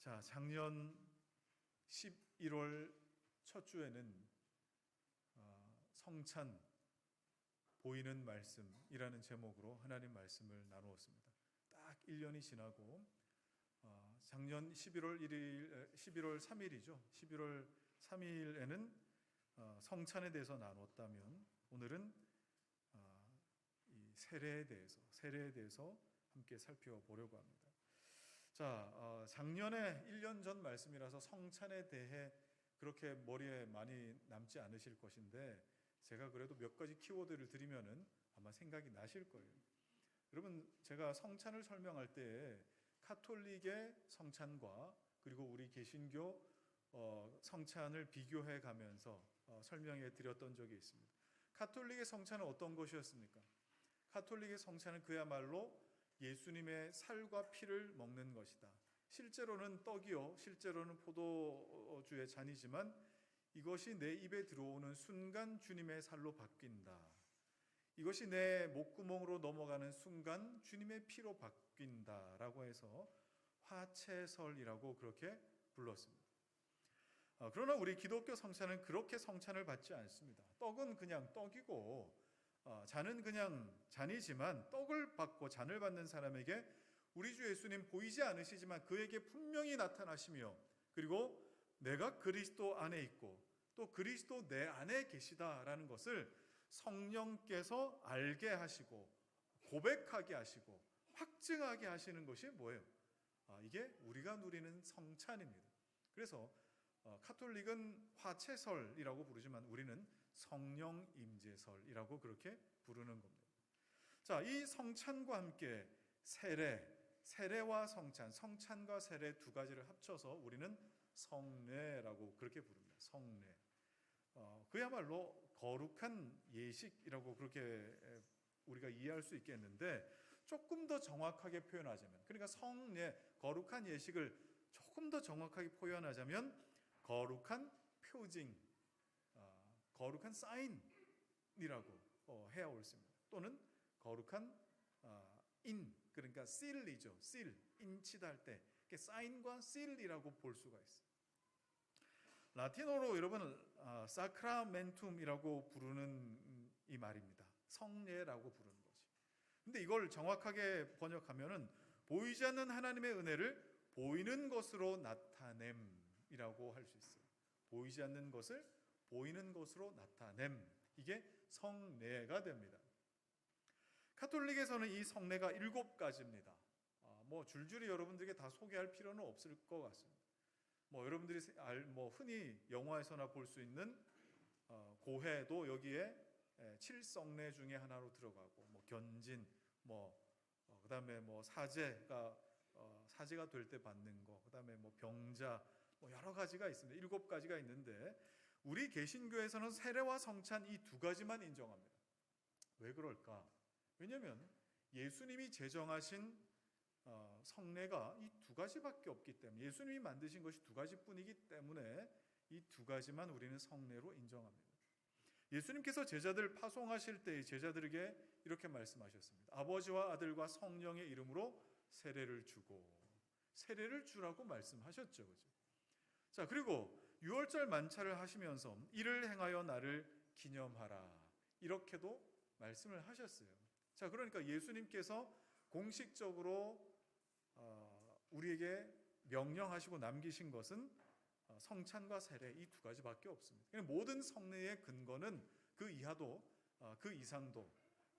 자, 작년 11월 첫 주에는 성찬 보이는 말씀이라는 제목으로 하나님 말씀을 나누었습니다. 딱 1년이 지나고 작년 11월 3일이죠. 11월 3일에는 성찬에 대해서 나눴다면 오늘은 이 세례에 대해서 함께 살펴보려고 합니다. 자, 작년에 1년 전 말씀이라서 성찬에 대해 그렇게 머리에 많이 남지 않으실 것인데 제가 그래도 몇 가지 키워드를 드리면은 아마 생각이 나실 거예요. 여러분, 제가 성찬을 설명할 때 카톨릭의 성찬과 그리고 우리 개신교 성찬을 비교해 가면서 설명해 드렸던 적이 있습니다. 카톨릭의 성찬은 어떤 것이었습니까? 카톨릭의 성찬은 그야말로 예수님의 살과 피를 먹는 것이다. 실제로는 떡이요, 실제로는 포도주의 잔이지만 이것이 내 입에 들어오는 순간 주님의 살로 바뀐다. 이것이 내 목구멍으로 넘어가는 순간 주님의 피로 바뀐다라고 해서 화채설이라고 그렇게 불렀습니다. 그러나 우리 기독교 성찬은 그렇게 성찬을 받지 않습니다. 떡은 그냥 떡이고 잔은 그냥 잔이지만 떡을 받고 잔을 받는 사람에게 우리 주 예수님 보이지 않으시지만 그에게 분명히 나타나시며 그리고 내가 그리스도 안에 있고 또 그리스도 내 안에 계시다라는 것을 성령께서 알게 하시고 고백하게 하시고 확증하게 하시는 것이 뭐예요? 이게 우리가 누리는 성찬입니다. 그래서 카톨릭은 화채설이라고 부르지만 우리는 성령 임재설이라고 그렇게 부르는 겁니다. 자, 이 성찬과 함께 세례와 성찬, 성찬과 세례 두 가지를 합쳐서 우리는 성례라고 그렇게 부릅니다. 성례. 그야말로 거룩한 예식이라고 그렇게 우리가 이해할 수 있겠는데 조금 더 정확하게 표현하자면, 그러니까 성례, 거룩한 예식을 조금 더 정확하게 표현하자면 거룩한 표징, 거룩한 사인이라고 해야 옳습니다. 또는 거룩한 그러니까 실이죠. 인치다 할 때 사인과 실이라고 볼 수가 있어요. 라틴어로 여러분 사크라멘툼이라고 부르는 이 말입니다. 성례라고 부르는 거지. 근데 이걸 정확하게 번역하면은 보이지 않는 하나님의 은혜를 보이는 것으로 나타냄이라고 할 수 있어요. 보이지 않는 것을 보이는 것으로 나타냄. 이게 성례가 됩니다. 카톨릭에서는 이 성례가 7가지입니다. 뭐 줄줄이 여러분들에게 다 소개할 필요는 없을 것 같습니다. 뭐 여러분들이 흔히 영화에서나 볼 수 있는 고해도 여기에 7성례 중에 하나로 들어가고, 뭐 견진, 그다음에 사제가 될 때 받는 거, 그다음에 병자, 여러 가지가 있습니다. 7가지가 있는데 우리 개신교에서는 세례와 성찬 이 두 가지만 인정합니다. 왜 그럴까? 왜냐하면 예수님이 제정하신 성례가 이 두 가지밖에 없기 때문에, 예수님이 만드신 것이 두 가지뿐이기 때문에 이 두 가지만 우리는 성례로 인정합니다. 예수님께서 제자들 파송하실 때 제자들에게 이렇게 말씀하셨습니다. 아버지와 아들과 성령의 이름으로 세례를 주라고 말씀하셨죠. 그죠? 자, 그리고 유월절 만찬을 하시면서 이를 행하여 나를 기념하라, 이렇게도 말씀을 하셨어요. 자, 그러니까 예수님께서 공식적으로 우리에게 명령하시고 남기신 것은 성찬과 세례 이 두 가지밖에 없습니다. 모든 성례의 근거는 그 이하도 그 이상도,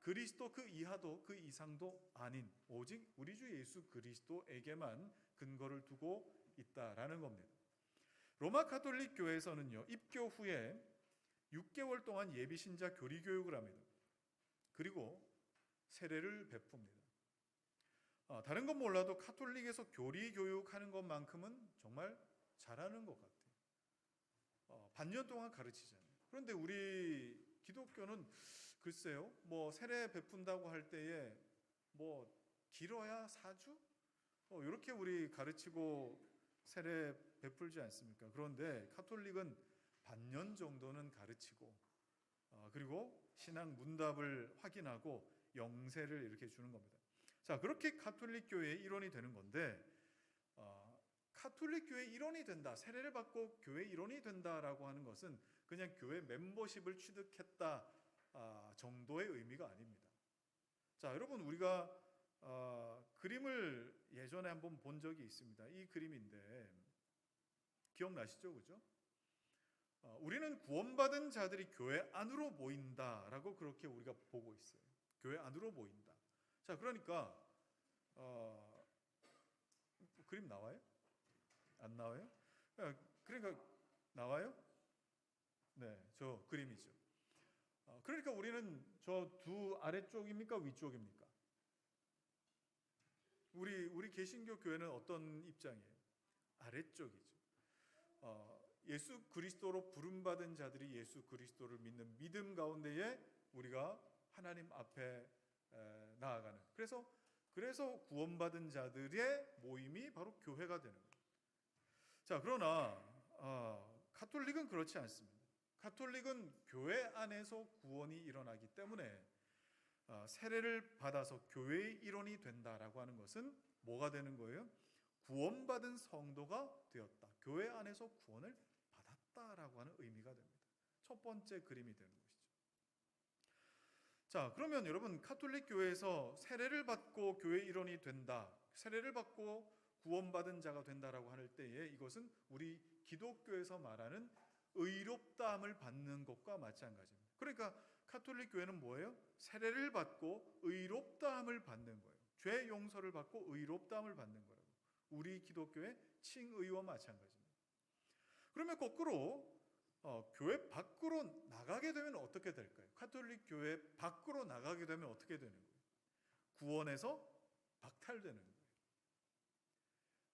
그리스도 그 이하도 그 이상도 아닌 오직 우리 주 예수 그리스도에게만 근거를 두고 있다라는 겁니다. 로마 가톨릭 교회에서는요, 입교 후에 6개월 동안 예비 신자 교리 교육을 합니다. 그리고 세례를 베풉니다. 다른 건 몰라도 카톨릭에서 교리 교육하는 것만큼은 정말 잘하는 것 같아요. 반년 동안 가르치잖아요. 그런데 우리 기독교는 글쎄요, 세례 베푼다고 할 때에 길어야 4주? 이렇게 우리 가르치고 세례 베풀지 않습니까? 그런데 카톨릭은 반년 정도는 가르치고 그리고 신앙 문답을 확인하고 영세를 이렇게 주는 겁니다. 자, 그렇게 카톨릭 교회의 일원이 되는 건데 카톨릭 교회 일원이 된다, 세례를 받고 교회 일원이 된다라고 하는 것은 그냥 교회 멤버십을 취득했다 정도의 의미가 아닙니다. 자, 여러분, 우리가 그림을 예전에 한번 본 적이 있습니다. 이 그림인데 기억나시죠? 그죠? 우리는 구원받은 자들이 교회 안으로 모인다라고 그렇게 우리가 보고 있어요. 교회 안으로 모인다. 자, 그러니까 그림 나와요? 안 나와요? 그러니까 나와요? 네, 저 그림이죠. 그러니까 우리는 저 두 아래쪽입니까? 위쪽입니까? 우리 개신교 교회는 어떤 입장이에요? 아래쪽이죠. 예수 그리스도로 부름받은 자들이 예수 그리스도를 믿는 믿음 가운데에 우리가 하나님 앞에 나아가는, 그래서 구원받은 자들의 모임이 바로 교회가 되는 거예요. 자, 그러나 가톨릭은 그렇지 않습니다. 가톨릭은 교회 안에서 구원이 일어나기 때문에 세례를 받아서 교회의 일원이 된다라고 하는 것은 뭐가 되는 거예요? 구원받은 성도가 되었다, 교회 안에서 구원을 받았다라고 하는 의미가 됩니다. 첫 번째 그림이 되는 것이죠. 자, 그러면 여러분, 가톨릭 교회에서 세례를 받고 교회 일원이 된다, 세례를 받고 구원받은 자가 된다라고 할 때에 이것은 우리 기독교에서 말하는 의롭다함을 받는 것과 마찬가지입니다. 그러니까 가톨릭 교회는 뭐예요? 세례를 받고 의롭다함을 받는 거예요. 죄 용서를 받고 의롭다함을 받는 거라고. 우리 기독교의 칭의와 마찬가지입니다. 그러면 거꾸로 교회 밖으로 나가게 되면 어떻게 될까요? 가톨릭 교회 밖으로 나가게 되면 어떻게 되는 거예요? 구원에서 박탈되는 거예요.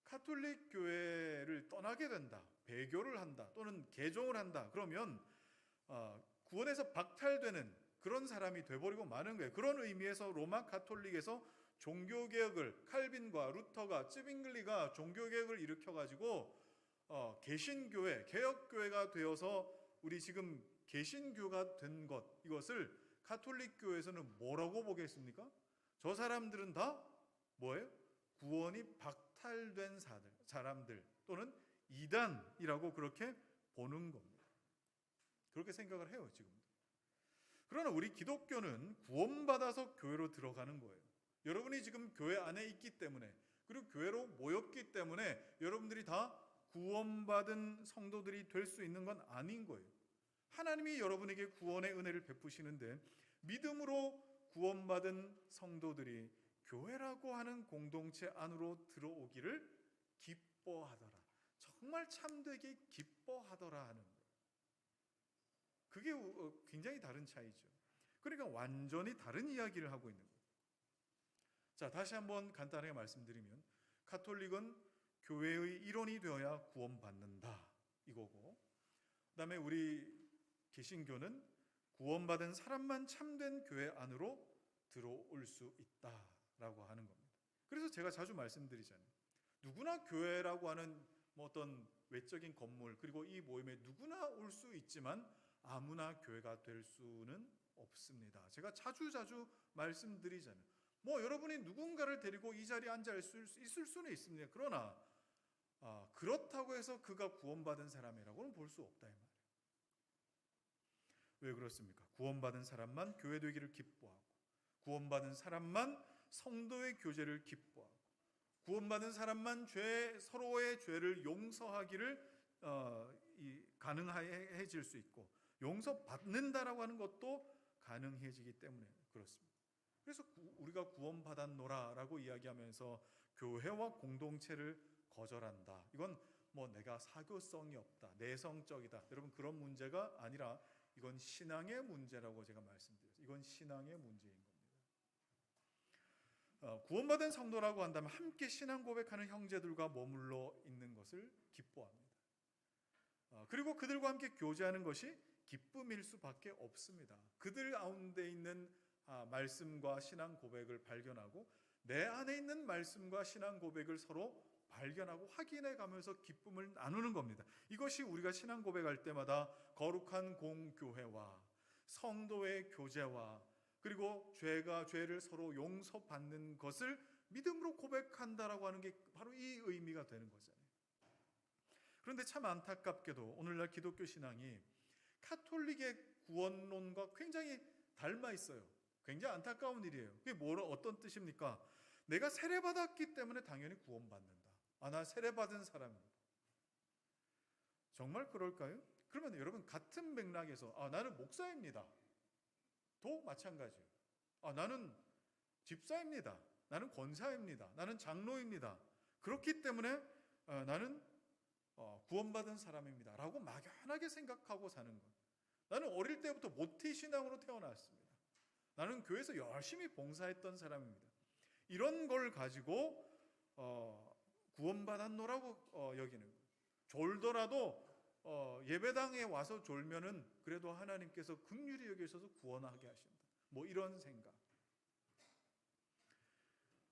가톨릭 교회를 떠나게 된다, 배교를 한다, 또는 개종을 한다, 그러면 구원에서 박탈되는 그런 사람이 돼버리고 마는 거예요. 그런 의미에서 로마 가톨릭에서 종교개혁을, 칼빈과 루터가, 쯔빙글리가 종교개혁을 일으켜가지고 개신교회, 개혁교회가 되어서 우리 지금 개신교가 된 것, 이것을 가톨릭 교회에서는 뭐라고 보겠습니까? 저 사람들은 다 뭐예요? 구원이 박탈된 사람들 또는 이단이라고 그렇게 보는 겁니다. 그렇게 생각을 해요, 지금도. 그러나 우리 기독교는 구원받아서 교회로 들어가는 거예요. 여러분이 지금 교회 안에 있기 때문에, 그리고 교회로 모였기 때문에 여러분들이 다 구원받은 성도들이 될 수 있는 건 아닌 거예요. 하나님이 여러분에게 구원의 은혜를 베푸시는데 믿음으로 구원받은 성도들이 교회라고 하는 공동체 안으로 들어오기를 기뻐하더라, 정말 참되게 기뻐하더라 하는 거예요. 그게 굉장히 다른 차이죠. 그러니까 완전히 다른 이야기를 하고 있는 거예요. 자, 다시 한번 간단하게 말씀드리면 가톨릭은 교회의 일원이 되어야 구원받는다 이거고, 그다음에 우리 개신교는 구원받은 사람만 참된 교회 안으로 들어올 수 있다라고 하는 겁니다. 그래서 제가 자주 말씀드리잖아요. 누구나 교회라고 하는 어떤 외적인 건물, 그리고 이 모임에 누구나 올 수 있지만 아무나 교회가 될 수는 없습니다. 제가 자주 말씀드리잖아요. 여러분이 누군가를 데리고 이 자리에 앉아 있을 수는 있습니다. 그러나 그렇다고 해서 그가 구원받은 사람이라고는 볼 수 없다 이 말이에요. 왜 그렇습니까? 구원받은 사람만 교회 되기를 기뻐하고, 구원받은 사람만 성도의 교제를 기뻐하고, 구원받은 사람만 서로의 죄를 용서하기를 가능해질 수 있고, 용서받는다라고 하는 것도 가능해지기 때문에 그렇습니다. 그래서 우리가 구원받았노라라고 이야기하면서 교회와 공동체를 거절한다, 이건 내가 사교성이 없다, 내성적이다, 여러분 그런 문제가 아니라 이건 신앙의 문제라고 제가 말씀드렸어요. 이건 신앙의 문제인 겁니다. 구원받은 성도라고 한다면 함께 신앙 고백하는 형제들과 머물러 있는 것을 기뻐합니다. 그리고 그들과 함께 교제하는 것이 기쁨일 수밖에 없습니다. 그들 가운데 있는 말씀과 신앙 고백을 발견하고 내 안에 있는 말씀과 신앙 고백을 서로 발견하고 확인해 가면서 기쁨을 나누는 겁니다. 이것이 우리가 신앙 고백할 때마다 거룩한 공교회와 성도의 교제와 그리고 죄를 서로 용서받는 것을 믿음으로 고백한다라고 하는 게 바로 이 의미가 되는 거잖아요. 그런데 참 안타깝게도 오늘날 기독교 신앙이 카톨릭의 구원론과 굉장히 닮아 있어요. 굉장히 안타까운 일이에요. 그게 어떤 뜻입니까? 내가 세례받았기 때문에 당연히 구원받는다. 나 세례받은 사람입니다. 정말 그럴까요? 그러면 여러분, 같은 맥락에서 나는 목사입니다. 도 마찬가지예요. 나는 집사입니다. 나는 권사입니다. 나는 장로입니다. 그렇기 때문에 나는 구원받은 사람입니다 라고 막연하게 생각하고 사는 것. 나는 어릴 때부터 모태신앙으로 태어났습니다. 나는 교회에서 열심히 봉사했던 사람입니다. 이런 걸 가지고 구원받았노라고 여기는 거예요. 졸더라도 예배당에 와서 졸면은 그래도 하나님께서 긍휼히 여기셔서 구원하게 하신다. 뭐 이런 생각.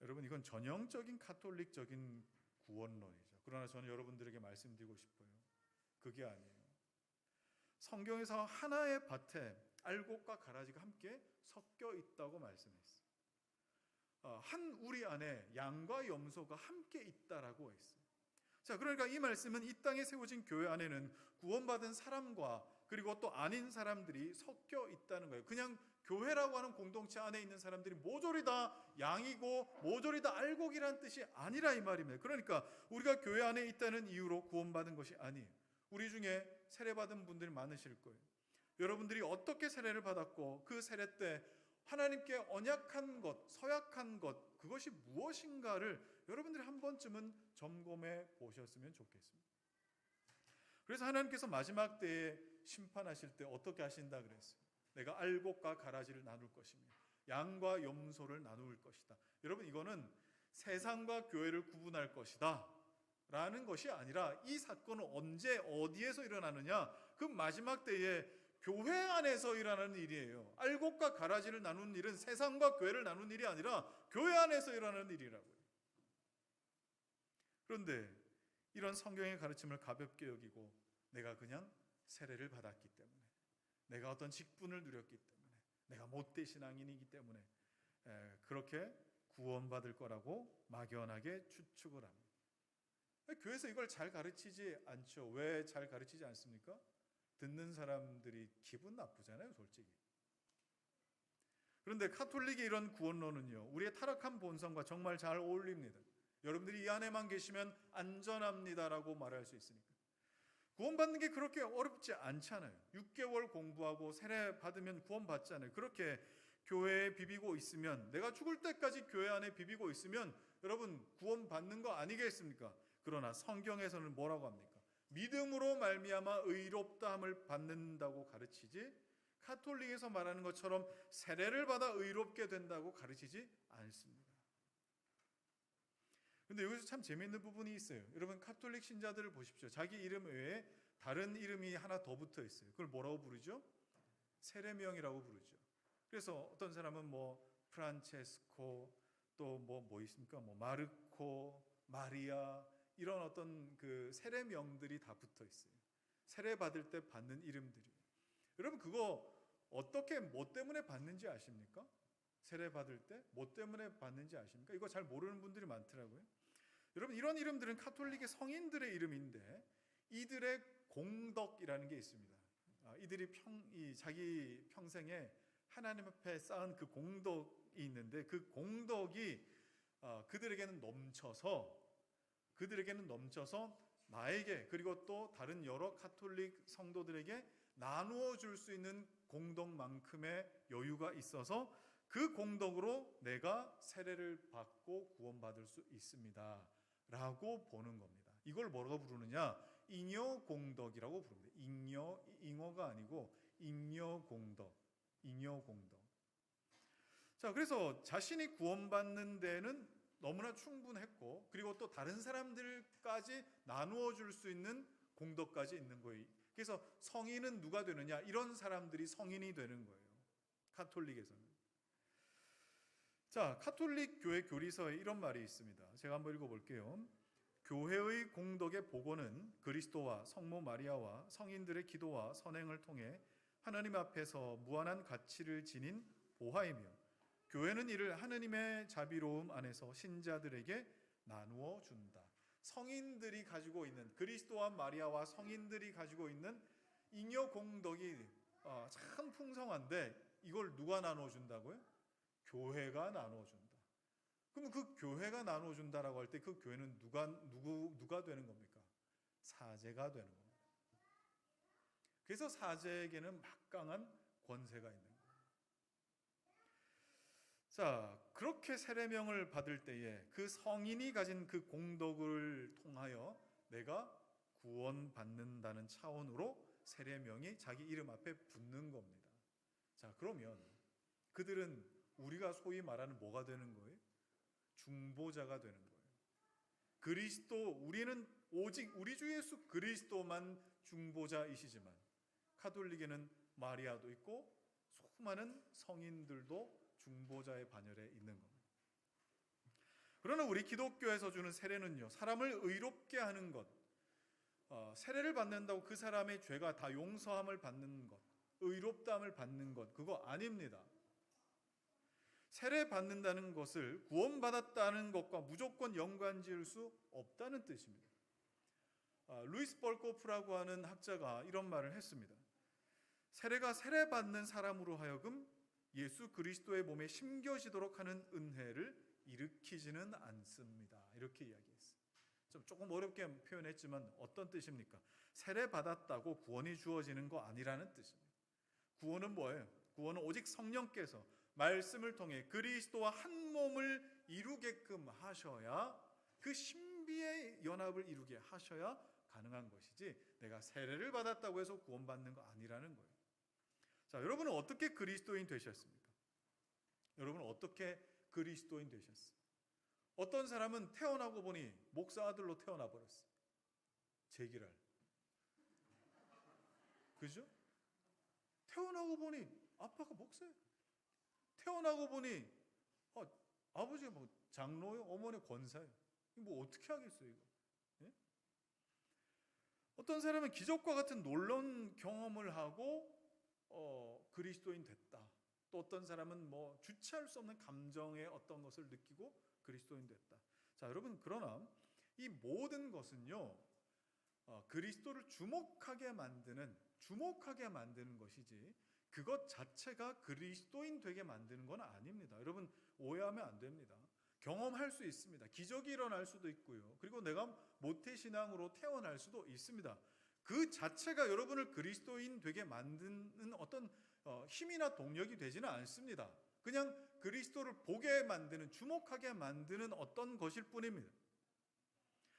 여러분, 이건 전형적인 카톨릭적인 구원론이죠. 그러나 저는 여러분들에게 말씀드리고 싶어요. 그게 아니에요. 성경에서 하나의 밭에 알곡과 가라지가 함께 섞여 있다고 말씀했어요. 한 우리 안에 양과 염소가 함께 있다라고 했어요. 자, 그러니까 이 말씀은 이 땅에 세워진 교회 안에는 구원받은 사람과 그리고 또 아닌 사람들이 섞여 있다는 거예요. 그냥 교회라고 하는 공동체 안에 있는 사람들이 모조리 다 양이고 모조리 다 알곡이라는 뜻이 아니라 이 말입니다. 그러니까 우리가 교회 안에 있다는 이유로 구원받은 것이 아니에요. 우리 중에 세례받은 분들이 많으실 거예요. 여러분들이 어떻게 세례를 받았고 그 세례 때 하나님께 언약한 것, 서약한 것, 그것이 무엇인가를 여러분들이 한 번쯤은 점검해 보셨으면 좋겠습니다. 그래서 하나님께서 마지막 때에 심판하실 때 어떻게 하신다 그랬어요? 내가 알곡과 가라지를 나눌 것이며 양과 염소를 나눌 것이다. 여러분, 이거는 세상과 교회를 구분할 것이다 라는 것이 아니라 이 사건은 언제 어디에서 일어나느냐? 그 마지막 때에 교회 안에서 일어나는 일이에요. 알곡과 가라지를 나누는 일은 세상과 교회를 나누는 일이 아니라 교회 안에서 일어나는 일이라고요. 그런데 이런 성경의 가르침을 가볍게 여기고 내가 그냥 세례를 받았기 때문에, 내가 어떤 직분을 누렸기 때문에, 내가 못된 신앙인이기 때문에 그렇게 구원받을 거라고 막연하게 추측을 합니다. 교회에서 이걸 잘 가르치지 않죠. 왜 잘 가르치지 않습니까? 듣는 사람들이 기분 나쁘잖아요, 솔직히. 그런데 카톨릭의 이런 구원론은요, 우리의 타락한 본성과 정말 잘 어울립니다. 여러분들이 이 안에만 계시면 안전합니다라고 말할 수 있으니까. 구원받는 게 그렇게 어렵지 않잖아요. 6개월 공부하고 세례 받으면 구원받잖아요. 그렇게 교회에 비비고 있으면, 내가 죽을 때까지 교회 안에 비비고 있으면 여러분 구원받는 거 아니겠습니까? 그러나 성경에서는 뭐라고 합니까? 믿음으로 말미암아 의롭다함을 받는다고 가르치지, 카톨릭에서 말하는 것처럼 세례를 받아 의롭게 된다고 가르치지 않습니다. 그런데 여기서 참 재미있는 부분이 있어요. 여러분, 카톨릭 신자들을 보십시오. 자기 이름 외에 다른 이름이 하나 더 붙어 있어요. 그걸 뭐라고 부르죠? 세례명이라고 부르죠. 그래서 어떤 사람은 프란체스코, 또 뭐 있습니까? 마르코, 마리아, 이런 어떤 그 세례명들이 다 붙어 있어요. 세례 받을 때 받는 이름들이. 여러분, 그거 어떻게 뭐 때문에 받는지 아십니까? 세례 받을 때 뭐 때문에 받는지 아십니까? 이거 잘 모르는 분들이 많더라고요. 여러분, 이런 이름들은 카톨릭의 성인들의 이름인데 이들의 공덕이라는 게 있습니다. 이들이 자기 평생에 하나님 앞에 쌓은 그 공덕이 있는데 그 공덕이 그들에게는 넘쳐서 나에게, 그리고 또 다른 여러 카톨릭 성도들에게 나누어 줄 수 있는 공덕만큼의 여유가 있어서 그 공덕으로 내가 세례를 받고 구원받을 수 있습니다 라고 보는 겁니다. 이걸 뭐라고 부르느냐? 잉여공덕이라고 부릅니다. 잉어가 아니고 잉여공덕. 자, 그래서 자신이 구원받는 데는 너무나 충분했고, 그리고 또 다른 사람들까지 나누어 줄 수 있는 공덕까지 있는 거예요. 그래서 성인은 누가 되느냐? 이런 사람들이 성인이 되는 거예요, 카톨릭에서는. 자, 카톨릭 교회 교리서에 이런 말이 있습니다. 제가 한번 읽어볼게요. 교회의 공덕의 복원은 그리스도와 성모 마리아와 성인들의 기도와 선행을 통해 하나님 앞에서 무한한 가치를 지닌 보화이며, 교회는 이를 하느님의 자비로움 안에서 신자들에게 나누어 준다. 성인들이 가지고 있는, 그리스도와 마리아와 성인들이 가지고 있는 잉여 공덕이 참 풍성한데 이걸 누가 나눠준다고요? 교회가 나눠준다. 그럼 그 교회가 나눠준다라고 할 때 그 교회는 누가 되는 겁니까? 사제가 되는 겁니다. 그래서 사제에게는 막강한 권세가 있는 거예요. 자, 그렇게 세례명을 받을 때에 그 성인이 가진 그 공덕을 통하여 내가 구원받는다는 차원으로 세례명이 자기 이름 앞에 붙는 겁니다. 자, 그러면 그들은 우리가 소위 말하는 뭐가 되는 거예요? 중보자가 되는 거예요. 우리는 오직 우리 주 예수 그리스도만 중보자이시지만 가톨릭에는 마리아도 있고 수많은 성인들도 중보자의 반열에 있는 겁니다. 그러나 우리 기독교에서 주는 세례는요, 사람을 의롭게 하는 것, 세례를 받는다고 그 사람의 죄가 다 용서함을 받는 것, 의롭다함을 받는 것, 그거 아닙니다. 세례 받는다는 것을 구원받았다는 것과 무조건 연관지을 수 없다는 뜻입니다. 루이스 벌코프라고 하는 학자가 이런 말을 했습니다. 세례가 세례받는 사람으로 하여금 예수 그리스도의 몸에 심겨지도록 하는 은혜를 일으키지는 않습니다. 이렇게 이야기했어요. 조금 어렵게 표현했지만 어떤 뜻입니까? 세례 받았다고 구원이 주어지는 거 아니라는 뜻입니다. 구원은 뭐예요? 구원은 오직 성령께서 말씀을 통해 그리스도와 한 몸을 이루게끔 하셔야, 그 신비의 연합을 이루게 하셔야 가능한 것이지, 내가 세례를 받았다고 해서 구원받는 거 아니라는 거예요. 자, 여러분은 어떻게 그리스도인 되셨습니까? 여러분은 어떻게 그리스도인 되셨어요? 어떤 사람은 태어나고 보니 목사 아들로 태어나 버렸어요. 제기랄. 그죠? 태어나고 보니 아빠가 목사예요. 태어나고 보니 아버지가 뭐 장로요, 어머니 권사예요. 뭐 어떻게 하겠어요, 이거? 예? 어떤 사람은 기적과 같은 놀라운 경험을 하고 그리스도인 됐다. 또 어떤 사람은 뭐 주체할 수 없는 감정의 어떤 것을 느끼고 그리스도인 됐다. 자, 여러분, 그러나 이 모든 것은요, 그리스도를 주목하게 만드는 것이지 그것 자체가 그리스도인 되게 만드는 건 아닙니다. 여러분, 오해하면 안 됩니다. 경험할 수 있습니다. 기적이 일어날 수도 있고요. 그리고 내가 모태신앙으로 태어날 수도 있습니다. 그 자체가 여러분을 그리스도인 되게 만드는 어떤 힘이나 동력이 되지는 않습니다. 그냥 그리스도를 보게 만드는, 주목하게 만드는 어떤 것일 뿐입니다.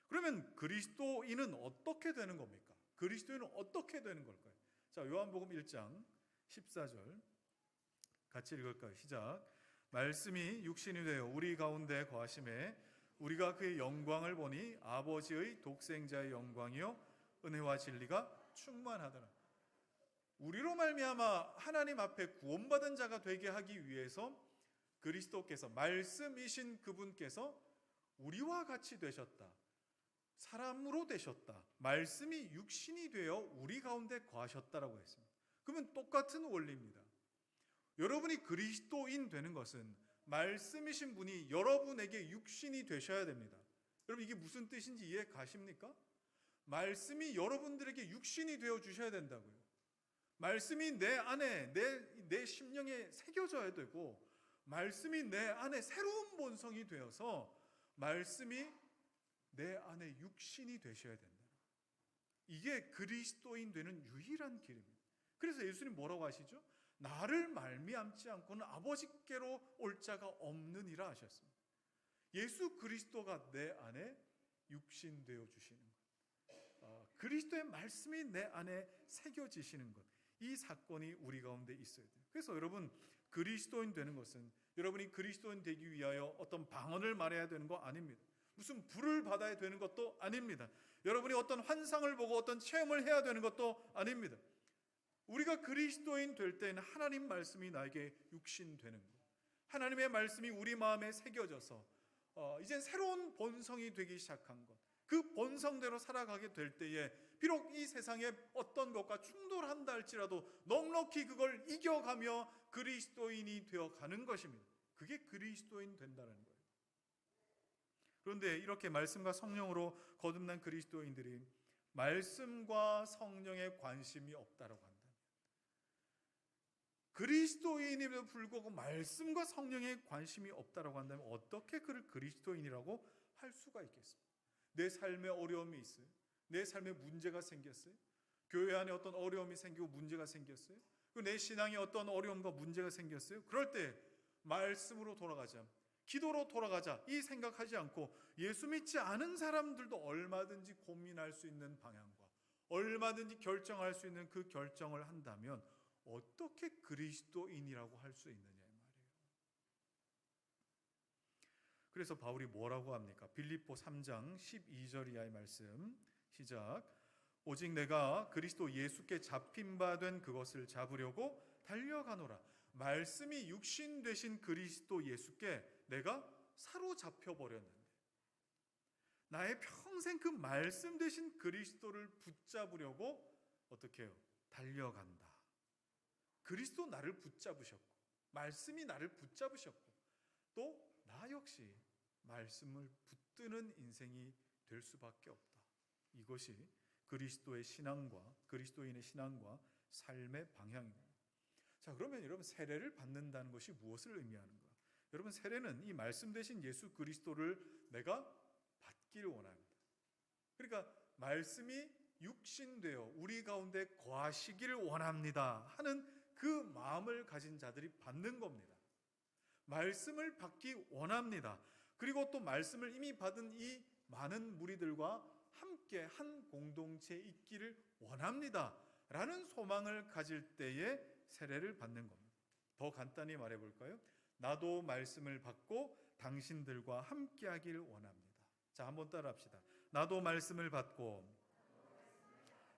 그러면 그리스도인은 어떻게 되는 겁니까? 그리스도인은 어떻게 되는 걸까요? 자, 요한복음 1장 14절 같이 읽을까요? 시작. 말씀이 육신이 되어 우리 가운데 거하심에 우리가 그의 영광을 보니 아버지의 독생자의 영광이요 은혜와 진리가 충만하더라. 우리로 말미암아 하나님 앞에 구원받은 자가 되게 하기 위해서 그리스도께서, 말씀이신 그분께서 우리와 같이 되셨다. 사람으로 되셨다. 말씀이 육신이 되어 우리 가운데 거하셨다라고 했습니다. 그러면 똑같은 원리입니다. 여러분이 그리스도인 되는 것은 말씀이신 분이 여러분에게 육신이 되셔야 됩니다. 여러분, 이게 무슨 뜻인지 이해 가십니까? 말씀이 여러분들에게 육신이 되어 주셔야 된다고요. 말씀이 내 안에, 내 심령에 새겨져야 되고, 말씀이 내 안에 새로운 본성이 되어서 말씀이 내 안에 육신이 되셔야 된다. 이게 그리스도인 되는 유일한 길입니다. 그래서 예수님 뭐라고 하시죠? 나를 말미암지 않고는 아버지께로 올 자가 없느니라 하셨습니다. 예수 그리스도가 내 안에 육신 되어 주시는 것, 그리스도의 말씀이 내 안에 새겨지시는 것, 이 사건이 우리 가운데 있어야 돼요. 그래서 여러분, 그리스도인 되는 것은 여러분이 그리스도인 되기 위하여 어떤 방언을 말해야 되는 거 아닙니다. 무슨 불을 받아야 되는 것도 아닙니다. 여러분이 어떤 환상을 보고 어떤 체험을 해야 되는 것도 아닙니다. 우리가 그리스도인 될 때는 하나님 말씀이 나에게 육신되는 것, 하나님의 말씀이 우리 마음에 새겨져서 이제 새로운 본성이 되기 시작한 것, 그 본성대로 살아가게 될 때에 비록 이 세상에 어떤 것과 충돌한다 할지라도 넉넉히 그걸 이겨가며 그리스도인이 되어가는 것입니다. 그게 그리스도인 된다는 거예요. 그런데 이렇게 말씀과 성령으로 거듭난 그리스도인들이 말씀과 성령에 관심이 없다라고 한다. 그리스도인임에도 불구하고 말씀과 성령에 관심이 없다라고 한다면 어떻게 그를 그리스도인이라고 할 수가 있겠습니까? 내 삶에 어려움이 있어요. 내 삶에 문제가 생겼어요. 교회 안에 어떤 어려움이 생기고 문제가 생겼어요. 내 신앙에 어떤 어려움과 문제가 생겼어요. 그럴 때 말씀으로 돌아가자, 기도로 돌아가자 이 생각하지 않고 예수 믿지 않은 사람들도 얼마든지 고민할 수 있는 방향과 얼마든지 결정할 수 있는 그 결정을 한다면 어떻게 그리스도인이라고 할 수 있느냐 이 말이에요. 그래서 바울이 뭐라고 합니까? 빌립보 3장 12절 이하의 말씀 시작. 오직 내가 그리스도 예수께 잡힌 바 된 그것을 잡으려고 달려가노라. 말씀이 육신 되신 그리스도 예수께 내가 사로잡혀 버렸는데 나의 평생 그 말씀 되신 그리스도를 붙잡으려고 어떻게 해요? 달려간다. 그리스도 나를 붙잡으셨고 말씀이 나를 붙잡으셨고 또 나 역시 말씀을 붙드는 인생이 될 수밖에 없다. 이것이 그리스도의 신앙과 그리스도인의 신앙과 삶의 방향입니다. 자, 그러면 여러분 세례를 받는다는 것이 무엇을 의미하는가? 여러분 세례는 이 말씀 되신 예수 그리스도를 내가 받기를 원합니다. 그러니까 말씀이 육신되어 우리 가운데 거하시기를 원합니다 하는 그 마음을 가진 자들이 받는 겁니다. 말씀을 받기 원합니다. 그리고 또 말씀을 이미 받은 이 많은 무리들과 함께 한 공동체에 있기를 원합니다 라는 소망을 가질 때에 세례를 받는 겁니다. 더 간단히 말해볼까요? 나도 말씀을 받고 당신들과 함께 하길 원합니다. 자, 한번 따라합시다. 나도 말씀을 받고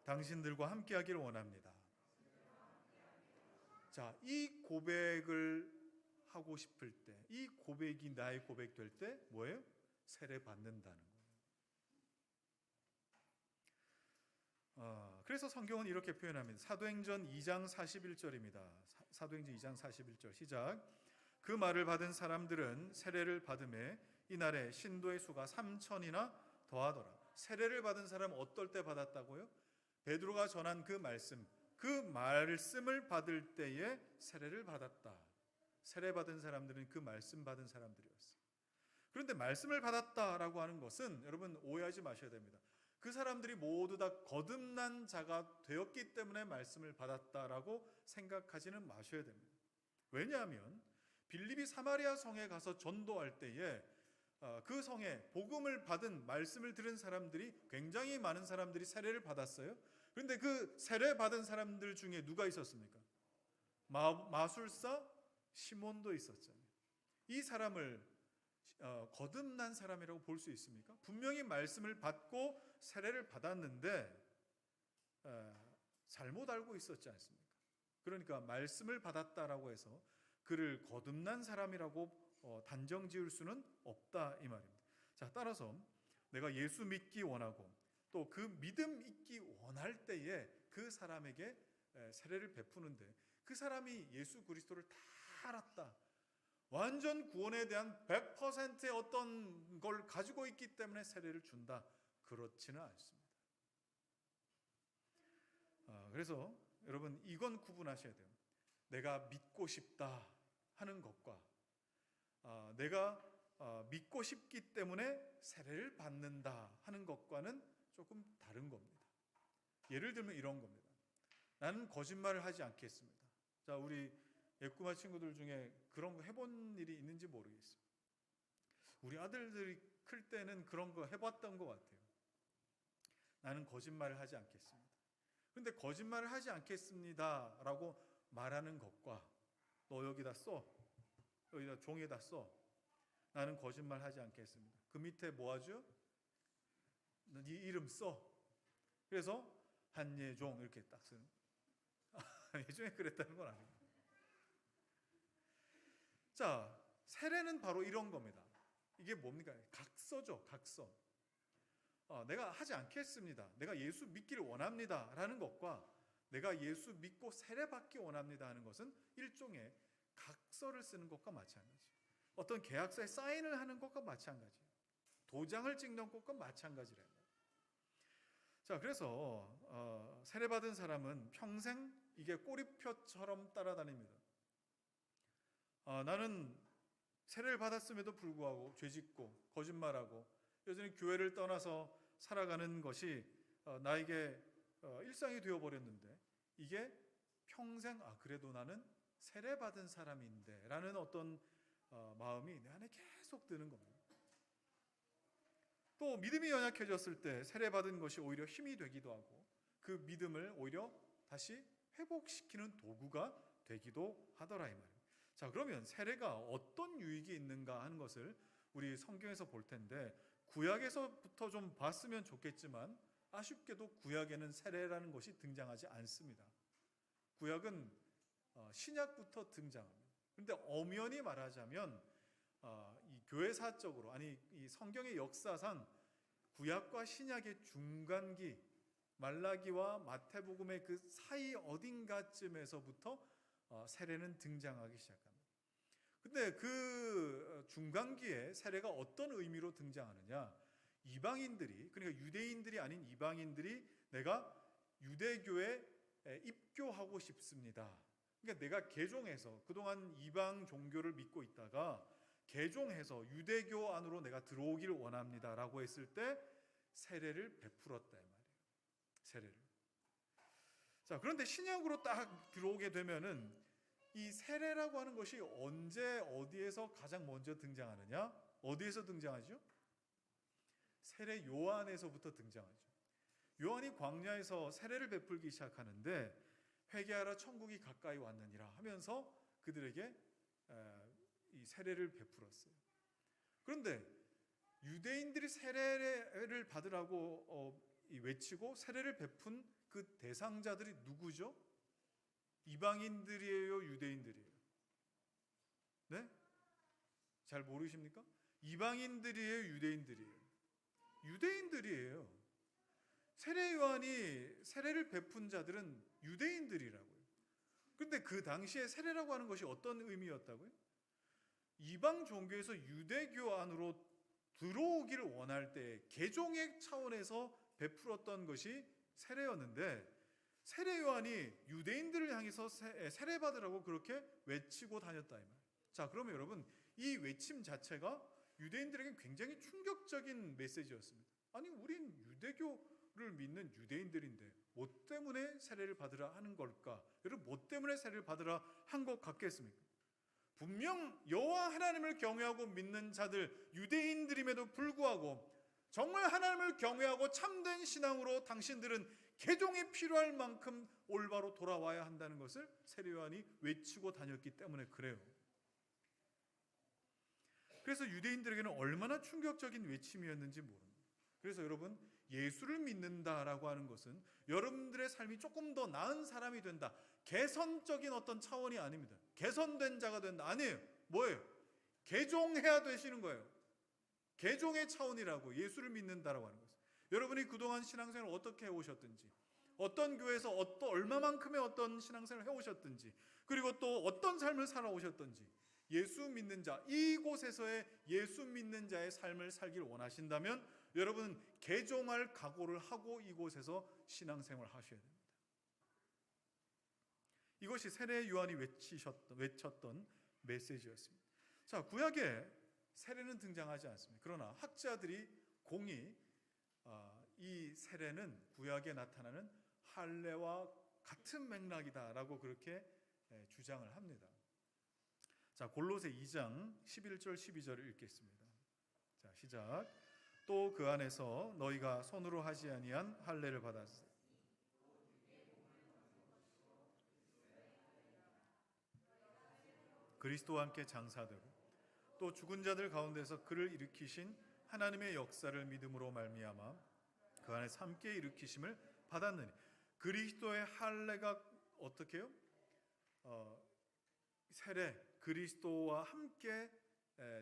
당신들과 함께 하길 원합니다. 자, 이 고백을 하고 싶을 때, 이 고백이 나의 고백 될 때 뭐예요? 세례 받는다는 거예요. 그래서 성경은 이렇게 표현합니다. 사도행전 2장 41절입니다. 사도행전 2장 41절 시작. 그 말을 받은 사람들은 세례를 받음에 이날에 신도의 수가 3,000이나 더하더라. 세례를 받은 사람은 어떨 때 받았다고요? 베드로가 전한 그 말씀을 받을 때에 세례를 받았다. 세례 받은 사람들은 그 말씀 받은 사람들이었어요. 그런데 말씀을 받았다라고 하는 것은 여러분 오해하지 마셔야 됩니다. 그 사람들이 모두 다 거듭난 자가 되었기 때문에 말씀을 받았다라고 생각하지는 마셔야 됩니다. 왜냐하면 빌립이 사마리아 성에 가서 전도할 때에 그 성에 복음을 받은 말씀을 들은 사람들이 굉장히 많은 사람들이 세례를 받았어요. 그런데 그 세례 받은 사람들 중에 누가 있었습니까? 마술사 시몬도 있었잖아요. 이 사람을 거듭난 사람이라고 볼 수 있습니까? 분명히 말씀을 받고 세례를 받았는데 잘못 알고 있었지 않습니까? 그러니까 말씀을 받았다라고 해서 그를 거듭난 사람이라고 단정 지을 수는 없다 이 말입니다. 자, 따라서 내가 예수 믿기 원하고 또 그 믿음 있기 원할 때에 그 사람에게 세례를 베푸는데 그 사람이 예수 그리스도를 다 알았다. 완전 구원에 대한 100%의 어떤 걸 가지고 있기 때문에 세례를 준다. 그렇지는 않습니다. 그래서 여러분 이건 구분하셔야 돼요. 내가 믿고 싶다 하는 것과 내가 믿고 싶기 때문에 세례를 받는다 하는 것과는 조금 다른 겁니다. 예를 들면 이런 겁니다. 나는 거짓말을 하지 않겠습니다. 자, 우리 예꾸마 친구들 중에 그런 거 해본 일이 있는지 모르겠어요. 우리 아들들이 클 때는 그런 거 해봤던 것 같아요. 나는 거짓말을 하지 않겠습니다. 그런데 거짓말을 하지 않겠습니다 라고 말하는 것과 너 여기다 써, 여기다 종이에다 써, 나는 거짓말 하지 않겠습니다. 그 밑에 뭐 하죠? 네 이름 써. 그래서 한예종 이렇게 딱 쓰는. 예전에 그랬다는 건 아니에요. 자, 세례는 바로 이런 겁니다. 이게 뭡니까? 각서죠, 각서. 내가 하지 않겠습니다. 내가 예수 믿기를 원합니다. 라는 것과 내가 예수 믿고 세례받기 원합니다. 하는 것은 일종의 각서를 쓰는 것과 마찬가지예요. 어떤 계약서에 사인을 하는 것과 마찬가지예요. 도장을 찍는 것과 마찬가지래요. 자, 그래서 세례받은 사람은 평생 이게 꼬리표처럼 따라다닙니다. 나는 세례를 받았음에도 불구하고 죄짓고 거짓말하고 여전히 교회를 떠나서 살아가는 것이 나에게 일상이 되어버렸는데, 이게 평생 그래도 나는 세례받은 사람인데 라는 어떤 마음이 내 안에 계속 드는 겁니다. 또 믿음이 연약해졌을 때 세례받은 것이 오히려 힘이 되기도 하고 그 믿음을 오히려 다시 회복시키는 도구가 되기도 하더라 이 말입니다. 자, 그러면 세례가 어떤 유익이 있는가 하는 것을 우리 성경에서 볼 텐데, 구약에서부터 좀 봤으면 좋겠지만 아쉽게도 구약에는 세례라는 것이 등장하지 않습니다. 구약은 신약부터 등장합니다. 그런데 엄연히 말하자면 이 교회사적으로, 아니 이 성경의 역사상 구약과 신약의 중간기, 말라기와 마태복음의 그 사이 어딘가쯤에서부터 세례는 등장하기 시작합니다. 근데 그 중간기에 세례가 어떤 의미로 등장하느냐? 이방인들이, 그러니까 유대인들이 아닌 이방인들이 내가 유대교에 입교하고 싶습니다. 그러니까 내가 개종해서 그동안 이방 종교를 믿고 있다가 개종해서 유대교 안으로 내가 들어오기를 원합니다라고 했을 때 세례를 베풀었다 이 말이에요. 세례를. 자, 그런데 신약으로 딱 들어오게 되면은 이 세례라고 하는 것이 언제 어디에서 가장 먼저 등장하느냐? 어디에서 등장하죠? 세례 요한에서부터 등장하죠. 요한이 광야에서 세례를 베풀기 시작하는데 회개하라 천국이 가까이 왔느니라 하면서 그들에게 이 세례를 베풀었어요. 그런데 유대인들이 세례를 받으라고 외치고 세례를 베푼 그 대상자들이 누구죠? 이방인들이에요, 유대인들이에요? 네? 잘 모르십니까? 이방인들이에요, 유대인들이에요? 유대인들이에요. 세례 요한이 세례를 베푼 자들은 유대인들이라고요. 그런데 그 당시에 세례라고 하는 것이 어떤 의미였다고요? 이방 종교에서 유대교 안으로 들어오기를 원할 때 개종의 차원에서 베풀었던 것이 세례였는데, 세례 요한이 유대인들을 향해서 세례 받으라고 그렇게 외치고 다녔다 이 말. 자, 그러면 여러분, 이 외침 자체가 유대인들에게 굉장히 충격적인 메시지였습니다. 아니, 우린 유대교를 믿는 유대인들인데 뭐 때문에 세례를 받으라 하는 걸까? 여러분, 뭐 때문에 세례를 받으라 한 것 같겠습니까? 분명 여호와 하나님을 경외하고 믿는 자들 유대인들임에도 불구하고 정말 하나님을 경외하고 참된 신앙으로 당신들은 개종이 필요할 만큼 올바로 돌아와야 한다는 것을 세례 요한이 외치고 다녔기 때문에 그래요. 그래서 유대인들에게는 얼마나 충격적인 외침이었는지 모릅니다. 그래서 여러분, 예수를 믿는다라고 하는 것은 여러분들의 삶이 조금 더 나은 사람이 된다, 개선적인 어떤 차원이 아닙니다. 개선된 자가 된다, 아니에요. 뭐예요? 개종해야 되시는 거예요. 개종의 차원이라고, 예수를 믿는다라고 하는 것은. 여러분이 그동안 신앙생활을 어떻게 해오셨든지, 어떤 교회에서 얼마만큼의 어떤 신앙생활을 해오셨든지, 그리고 또 어떤 삶을 살아오셨든지, 예수 믿는 자, 이곳에서의 예수 믿는 자의 삶을 살길 원하신다면 여러분은 개종할 각오를 하고 이곳에서 신앙생활을 하셔야 됩니다. 이것이 세례 요한이 외쳤던 메시지였습니다. 자, 구약에 세례는 등장하지 않습니다. 그러나 학자들이 공히 이 세례는 구약에 나타나는 할례와 같은 맥락이다라고 그렇게 주장을 합니다. 자, 골로새 2장 11절 12절을 읽겠습니다. 자, 시작. 또 그 안에서 너희가 손으로 하지 아니한 할례를 받았으니 그리스도와 함께 장사되고 또 죽은 자들 가운데서 그를 일으키신 하나님의 역사를 믿음으로 말미암아 그 안에서 함께 일으키심을 받았느니. 그리스도의 할례가 어떻게 해요? 세례, 그리스도와 함께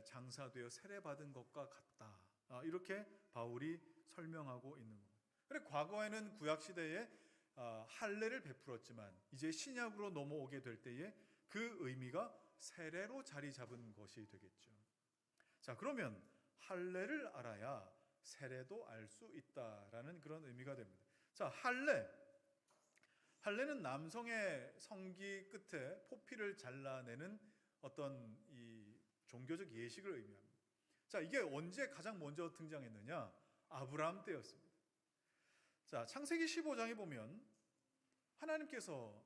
장사되어 세례받은 것과 같다. 이렇게 바울이 설명하고 있는 겁니다. 그래, 과거에는 구약시대에 할례를 베풀었지만 이제 신약으로 넘어오게 될 때에 그 의미가 세례로 자리 잡은 것이 되겠죠. 자, 그러면 할례를 알아야 세례도 알 수 있다라는 그런 의미가 됩니다. 자, 할례는 남성의 성기 끝에 포피를 잘라내는 어떤 이 종교적 예식을 의미합니다. 자, 이게 언제 가장 먼저 등장했느냐? 아브라함 때였습니다. 자, 창세기 15장에 보면 하나님께서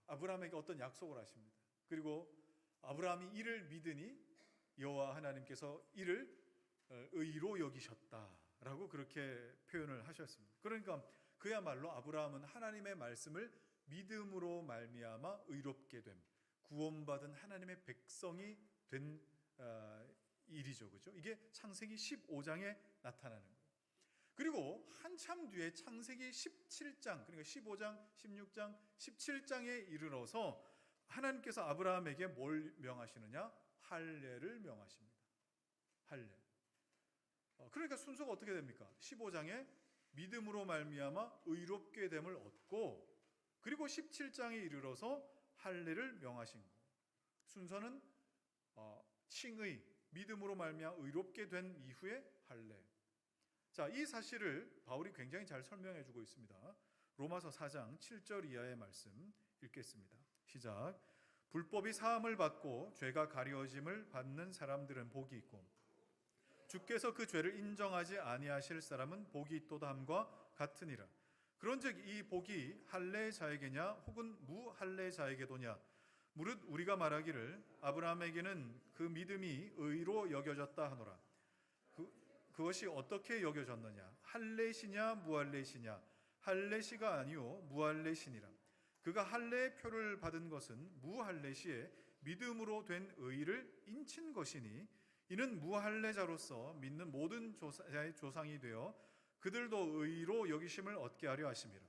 아브라함에게 어떤 약속을 하십니다. 그리고 아브라함이 이를 믿으니 여호와 하나님께서 이를 의로 여기셨다라고 그렇게 표현을 하셨습니다. 그러니까 그야말로 아브라함은 하나님의 말씀을 믿음으로 말미암아 의롭게 됨, 구원받은 하나님의 백성이 된 일이죠, 그렇죠? 이게 창세기 15장에 나타나는 거예요. 그리고 한참 뒤에 창세기 17장, 그러니까 15장, 16장, 17장에 이르러서 하나님께서 아브라함에게 뭘 명하시느냐? 할례를 명하십니다. 할례. 그러니까 순서가 어떻게 됩니까? 15장에 믿음으로 말미암아 의롭게 됨을 얻고, 그리고 17장에 이르러서 할례를 명하신 거예요. 순서는 칭의, 믿음으로 말미암아 의롭게 된 이후에 할례. 자, 이 사실을 바울이 굉장히 잘 설명해 주고 있습니다. 로마서 4장 7절 이하의 말씀 읽겠습니다. 시작. 불법이 사함을 받고 죄가 가려짐을 받는 사람들은 복이 있고 주께서 그 죄를 인정하지 아니하실 사람은 복이 있도다 함과 같으니라. 그런즉 이 복이 할례자에게냐 혹은 무할례자에게도냐? 무릇 우리가 말하기를 아브라함에게는 그 믿음이 의로 여겨졌다 하노라. 그것이 어떻게 여겨졌느냐? 할례시냐 무할례시냐? 할례시가 아니요 무할례시니라. 그가 할례의 표를 받은 것은 무할례시에 믿음으로 된 의를 인친 것이니 이는 무할례자로서 믿는 모든 자의 조상이 되어 그들도 의로 여기심을 얻게 하려 하심이라.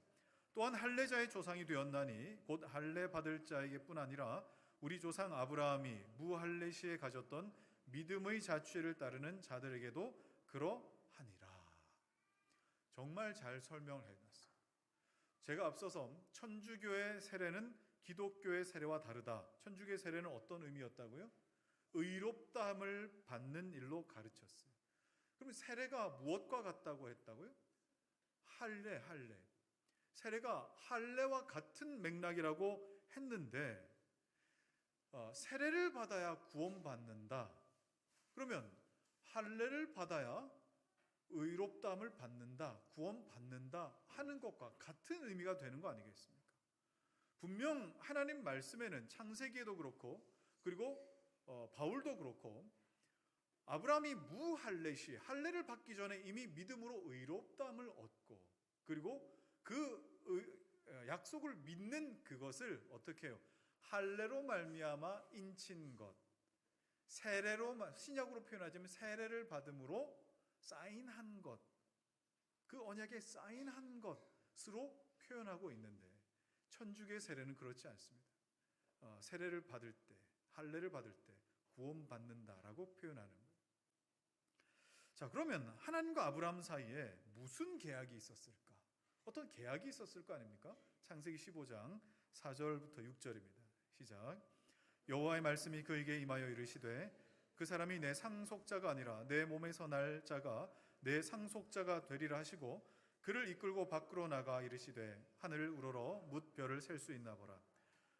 또한 할례자의 조상이 되었나니 곧 할례 받을 자에게뿐 아니라 우리 조상 아브라함이 무할례시에 가졌던 믿음의 자취를 따르는 자들에게도 그러하니라. 정말 잘 설명을 해놨어요. 제가 앞서서 천주교의 세례는 기독교의 세례와 다르다. 천주교의 세례는 어떤 의미였다고요? 의롭다함을 받는 일로 가르쳤어요. 그럼 세례가 무엇과 같다고 했다고요? 할례. 세례가 할례와 같은 맥락이라고 했는데 세례를 받아야 구원받는다. 그러면 할례를 받아야 의롭다함을 받는다, 구원받는다 하는 것과 같은 의미가 되는 거 아니겠습니까? 분명 하나님 말씀에는 창세기에도 그렇고 그리고 바울도 그렇고 아브라함이 무할례시, 할례를 받기 전에 이미 믿음으로 의롭다함을 얻고 그리고 그 약속을 믿는 그것을 어떻게 해요? 할례로 말미암아 인친 것, 세례로, 신약으로 표현하자면 세례를 받음으로 사인한 것, 그 언약에 사인한 것으로 표현하고 있는데 천주교의 세례는 그렇지 않습니다. 세례를 받을 때, 할례를 받을 때 구원받는다라고 표현하는 거예요. 자, 그러면 하나님과 아브라함 사이에 무슨 계약이 있었을까? 어떤 계약이 있었을 거 아닙니까? 창세기 15장 4절부터 6절입니다. 시작. 여호와의 말씀이 그에게 임하여 이르시되 그 사람이 내 상속자가 아니라 내 몸에서 날 자가 내 상속자가 되리라 하시고 그를 이끌고 밖으로 나가 이르시되 하늘을 우러러 뭇 별을 셀 수 있나 보라.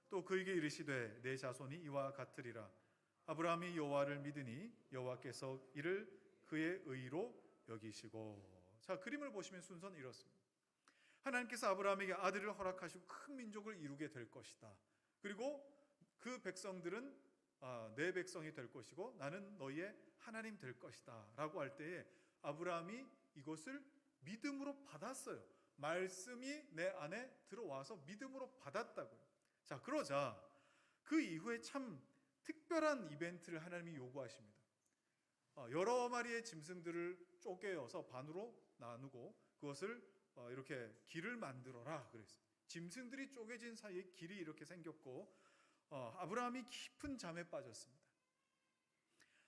또 그에게 이르시되 내 자손이 이와 같으리라. 아브라함이 여호와를 믿으니 여호와께서 이를 그의 의로 여기시고. 자, 그림을 보시면 순서는 이렇습니다. 하나님께서 아브라함에게 아들을 허락하시고 큰 민족을 이루게 될 것이다. 그리고 그 백성들은 내 백성이 될 것이고 나는 너희의 하나님 될 것이다 라고 할 때에 아브라함이 이것을 믿음으로 받았어요. 말씀이 내 안에 들어와서 믿음으로 받았다고요. 자, 그러자 그 이후에 참 특별한 이벤트를 하나님이 요구하십니다. 여러 마리의 짐승들을 쪼개어서 반으로 나누고 그것을 이렇게 길을 만들어라 그랬어요. 짐승들이 쪼개진 사이에 길이 이렇게 생겼고 아브라함이 깊은 잠에 빠졌습니다.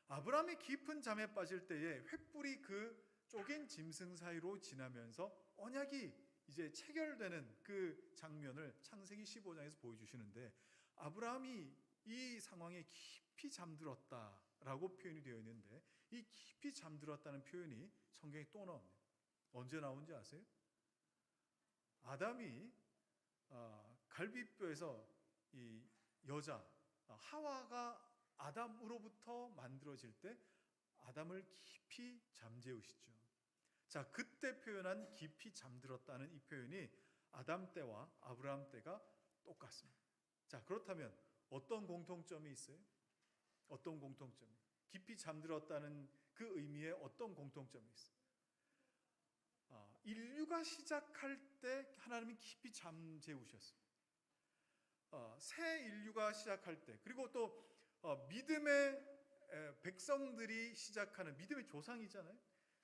아브라함이 깊은 잠에 빠질 때에 횃불이 그 쪼갠 짐승 사이로 지나면서 언약이 이제 체결되는 그 장면을 창세기 15장에서 보여주시는데 아브라함이 이 상황에 깊이 잠들었다 라고 표현이 되어 있는데, 이 깊이 잠들었다는 표현이 성경에 또 나옵니다. 언제 나온지 아세요? 아담이 갈비뼈에서 이 여자 하와가 아담으로부터 만들어질 때 아담을 깊이 잠재우시죠. 자, 그때 표현한 깊이 잠들었다는 이 표현이 아담 때와 아브라함 때가 똑같습니다. 자, 그렇다면 어떤 공통점이 있어요? 어떤 공통점이? 깊이 잠들었다는 그 의미에 어떤 공통점이 있어요? 인류가 시작할 때 하나님이 깊이 잠재우셨어요. 새 인류가 시작할 때, 그리고 또 믿음의 백성들이 시작하는 믿음의 조상이잖아요.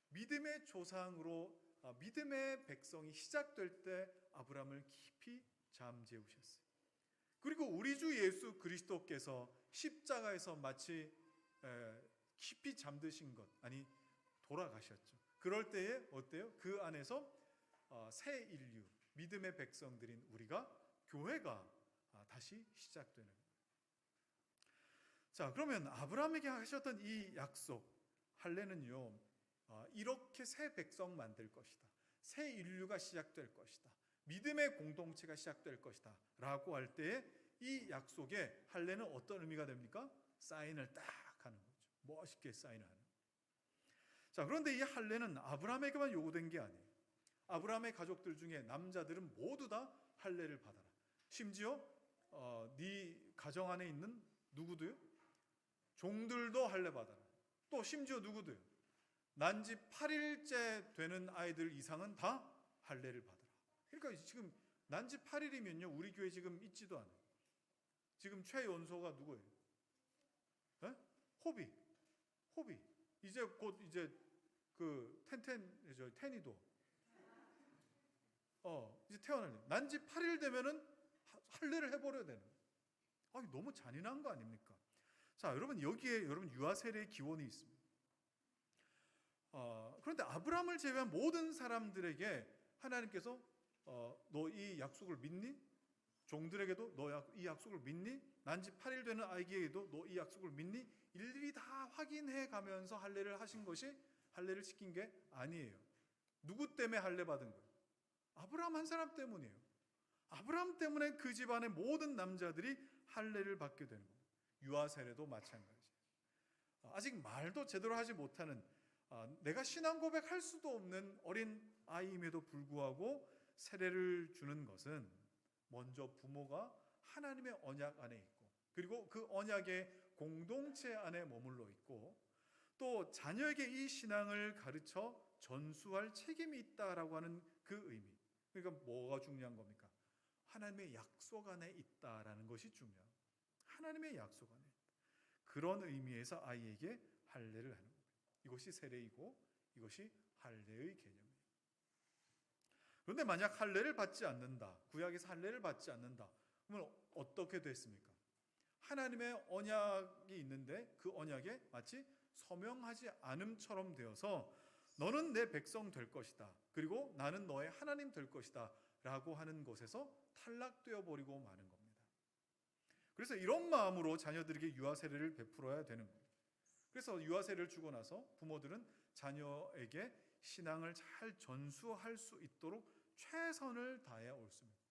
믿음의 조상으로 믿음의 백성이 시작될 때 아브라함을 깊이 잠재우셨어요. 그리고 우리 주 예수 그리스도께서 십자가에서 마치 깊이 잠드신 것, 아니 돌아가셨죠. 그럴 때에 어때요? 그 안에서 새 인류, 믿음의 백성들인 우리가, 교회가 다시 시작되는 거예요. 자, 그러면 아브라함에게 하셨던 이 약속, 할례는요, 이렇게 새 백성 만들 것이다, 새 인류가 시작될 것이다, 믿음의 공동체가 시작될 것이다 라고 할 때에 이 약속의 할례는 어떤 의미가 됩니까? 사인을 딱 하는 거죠. 멋있게 사인을 하는. 자, 그런데 이 할례는 아브라함에게만 요구된 게 아니에요. 아브라함의 가족들 중에 남자들은 모두 다 할례를 받아라. 심지어 네 가정 안에 있는 누구도요? 종들도 할례 받아라. 또 심지어 누구도요? 난지 8일째 되는 아이들 이상은 다 할례를 받아라. 그러니까 지금 난지 8일이면요, 우리 교회 지금 있지도 않아요. 지금 최연소가 누구예요? 네? 호비. 이제 곧 이제 그 텐이도 이제 태어나요. 난지 8일 되면은 할례를 해버려야 되는 거예요. 너무 잔인한 거 아닙니까? 자, 여러분, 여기에 여러분 유아 세례의 기원이 있습니다. 그런데 아브라함을 제외한 모든 사람들에게 하나님께서 너 이 약속을 믿니? 종들에게도 너 이 약속을 믿니? 난지 8일 되는 아이에게도 너 이 약속을 믿니? 일일이 다 확인해 가면서 할례를 하신 것이, 할례를 시킨 게 아니에요. 누구 때문에 할례 받은 거예요? 아브라함 한 사람 때문이에요. 아브라함 때문에 그 집안의 모든 남자들이 할례를 받게 되는 거예요. 유아 세례도 마찬가지예요. 아직 말도 제대로 하지 못하는, 내가 신앙 고백할 수도 없는 어린 아이임에도 불구하고 세례를 주는 것은 먼저 부모가 하나님의 언약 안에 있고, 그리고 그 언약의 공동체 안에 머물러 있고, 또 자녀에게 이 신앙을 가르쳐 전수할 책임이 있다라고 하는 그 의미. 그러니까 뭐가 중요한 겁니까? 하나님의 약속 안에 있다라는 것이 중요해요. 하나님의 약속 안에 있다. 그런 의미에서 아이에게 할례를 하는 거예요. 이것이 세례이고 이것이 할례의 개념이에요. 그런데 만약 할례를 받지 않는다, 구약에서 할례를 받지 않는다, 그러면 어떻게 됐습니까? 하나님의 언약이 있는데 그 언약에 마치 서명하지 않음처럼 되어서 너는 내 백성 될 것이다, 그리고 나는 너의 하나님 될 것이다 라고 하는 것에서 탈락되어 버리고 마는 겁니다. 그래서 이런 마음으로 자녀들에게 유아 세례를 베풀어야 되는 거예요. 그래서 유아 세례를 주고 나서 부모들은 자녀에게 신앙을 잘 전수할 수 있도록 최선을 다해 옳습니다.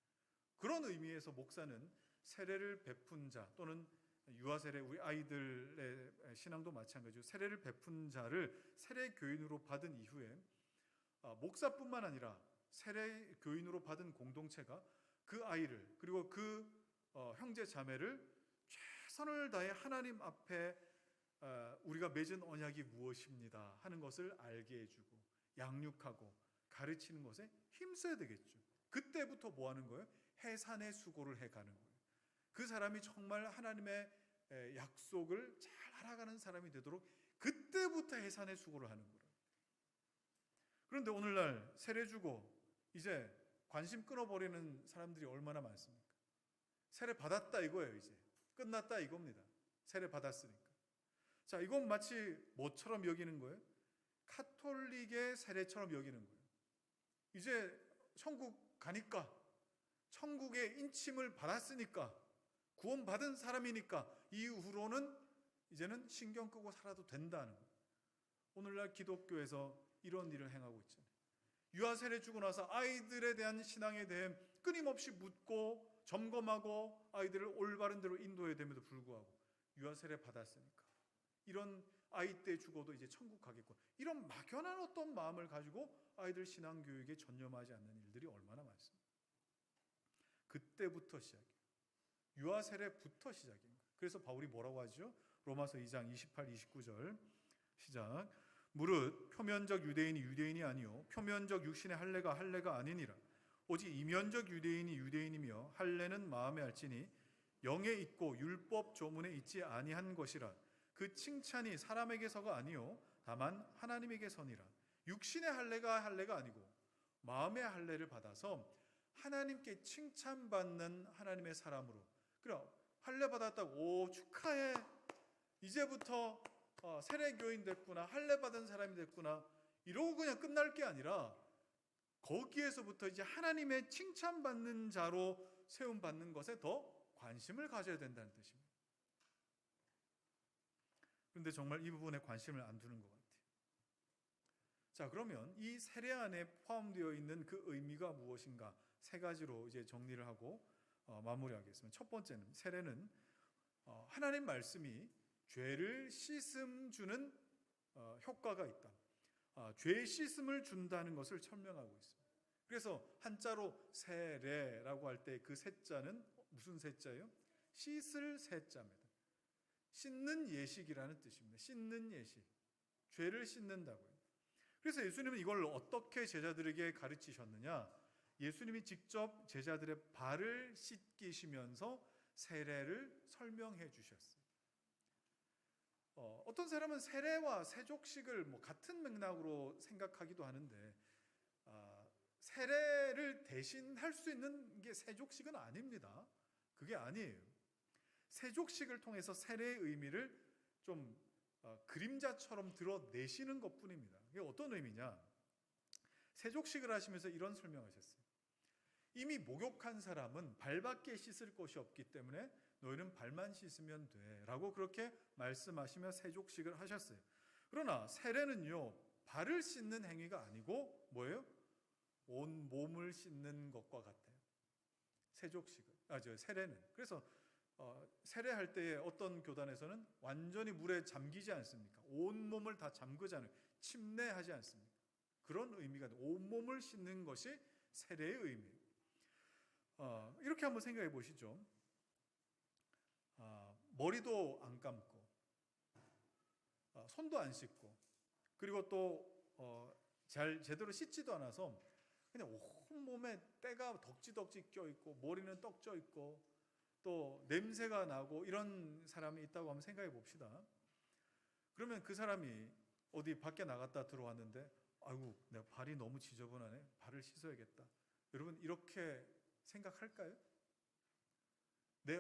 그런 의미에서 목사는 세례를 베푼 자, 또는 유아 세례, 우리 아이들의 신앙도 마찬가지로 세례를 베푼 자를 세례 교인으로 받은 이후에 목사뿐만 아니라 세례 교인으로 받은 공동체가 그 아이를, 그리고 그 형제 자매를 최선을 다해 하나님 앞에 우리가 맺은 언약이 무엇입니다 하는 것을 알게 해주고 양육하고 가르치는 것에 힘써야 되겠죠. 그때부터 뭐 하는 거예요? 해산의 수고를 해가는 거예요. 그 사람이 정말 하나님의 약속을 잘 알아가는 사람이 되도록 그때부터 해산의 수고를 하는 거예요. 그런데 오늘날 세례 주고 이제 관심 끊어버리는 사람들이 얼마나 많습니까? 세례 받았다 이거예요. 이제 끝났다 이겁니다. 세례 받았으니까. 자, 이건 마치 뭐처럼 여기는 거예요? 카톨릭의 세례처럼 여기는 거예요. 이제 천국 가니까, 천국의 인침을 받았으니까, 구원받은 사람이니까 이후로는 이제는 신경 끄고 살아도 된다는 거예요. 오늘날 기독교에서 이런 일을 행하고 있잖아요. 유아세례 주고 나서 아이들에 대한 신앙에 대해 끊임없이 묻고 점검하고 아이들을 올바른 대로 인도해야 됨에도 불구하고 유아세례 받았으니까 이런 아이 때 죽어도 이제 천국 가겠고, 이런 막연한 어떤 마음을 가지고 아이들 신앙 교육에 전념하지 않는 일들이 얼마나 많습니다. 그때부터 시작이에요. 유아세례부터 시작입니다. 그래서 바울이 뭐라고 하죠? 로마서 2장 28, 29절 시작. 무릇 표면적 유대인이 유대인이 아니요 표면적 육신의 할례가 할례가 아니니라. 오직 이면적 유대인이 유대인이며 할례는 마음에 알지니 영에 있고 율법 조문에 있지 아니한 것이라. 그 칭찬이 사람에게서가 아니요 다만 하나님에게서니라. 육신의 할례가 할례가 아니고 마음의 할례를 받아서 하나님께 칭찬받는 하나님의 사람으로. 그럼 할례 받았다고 오 축하해, 이제부터 세례교인 됐구나, 할례 받은 사람이 됐구나, 이러고 그냥 끝날 게 아니라 거기에서부터 이제 하나님의 칭찬받는 자로 세움받는 것에 더 관심을 가져야 된다는 뜻입니다. 그런데 정말 이 부분에 관심을 안 두는 것 같아요. 자, 그러면 이 세례 안에 포함되어 있는 그 의미가 무엇인가, 세 가지로 이제 정리를 하고 마무리하겠습니다. 첫 번째는, 세례는 하나님 말씀이 죄를 씻음 주는 효과가 있다. 죄의 씻음을 준다는 것을 설명하고 있습니다. 그래서 한자로 세례라고 할 때 그 세자는 무슨 세자예요? 씻을 세자입니다. 씻는 예식이라는 뜻입니다. 씻는 예식. 죄를 씻는다고요. 그래서 예수님은 이걸 어떻게 제자들에게 가르치셨느냐? 예수님이 직접 제자들의 발을 씻기시면서 세례를 설명해 주셨어요. 어떤 사람은 세례와 세족식을 같은 맥락으로 생각하기도 하는데, 세례를 대신할 수 있는 게 세족식은 아닙니다. 그게 아니에요. 세족식을 통해서 세례의 의미를 좀 그림자처럼 드러내시는 것뿐입니다. 이게 어떤 의미냐? 세족식을 하시면서 이런 설명하셨어요. 이미 목욕한 사람은 발밖에 씻을 것이 없기 때문에 너희는 발만 씻으면 돼 라고 그렇게 말씀하시며 세족식을 하셨어요. 그러나 세례는요, 발을 씻는 행위가 아니고 뭐예요? 온 몸을 씻는 것과 같아요. 세례는. 그래서 세례할 때에 어떤 교단에서는 완전히 물에 잠기지 않습니까? 온 몸을 다 잠그잖아요. 침례하지 않습니까? 그런 의미가 온 몸을 씻는 것이 세례의 의미예요. 이렇게 한번 생각해 보시죠. 머리도 안 감고 손도 안 씻고, 그리고 또 제대로 씻지도 않아서 그냥 온몸에 때가 덕지덕지 껴있고 머리는 떡져 있고 또 냄새가 나고 이런 사람이 있다고 한번 생각해 봅시다. 그러면 그 사람이 어디 밖에 나갔다 들어왔는데, 아이고 내가 발이 너무 지저분하네, 발을 씻어야겠다. 여러분 이렇게 생각할까요? 내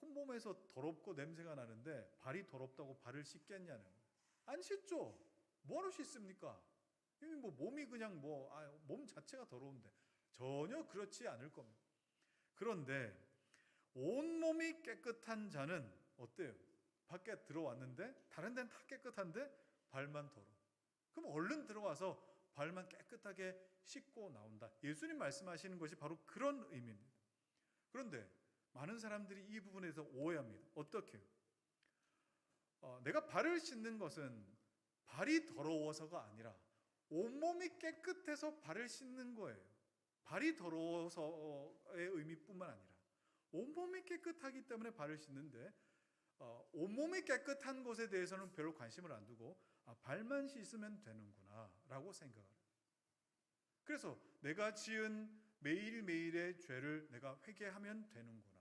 온몸에서 더럽고 냄새가 나는데 발이 더럽다고 발을 씻겠냐는. 안 씻죠. 뭐하러 씻습니까? 이미 몸이 그냥 몸 자체가 더러운데. 전혀 그렇지 않을 겁니다. 그런데 온몸이 깨끗한 자는 어때요? 밖에 들어왔는데 다른 데는 다 깨끗한데 발만 더러워. 그럼 얼른 들어와서 발만 깨끗하게 씻고 나온다. 예수님 말씀하시는 것이 바로 그런 의미입니다. 그런데 많은 사람들이 이 부분에서 오해합니다. 어떻게요? 내가 발을 씻는 것은 발이 더러워서가 아니라 온몸이 깨끗해서 발을 씻는 거예요. 발이 더러워서의 의미뿐만 아니라 온몸이 깨끗하기 때문에 발을 씻는데, 온몸이 깨끗한 것에 대해서는 별로 관심을 안 두고 발만 씻으면 되는구나 라고 생각을 해요. 그래서 내가 지은 매일매일의 죄를 내가 회개하면 되는구나.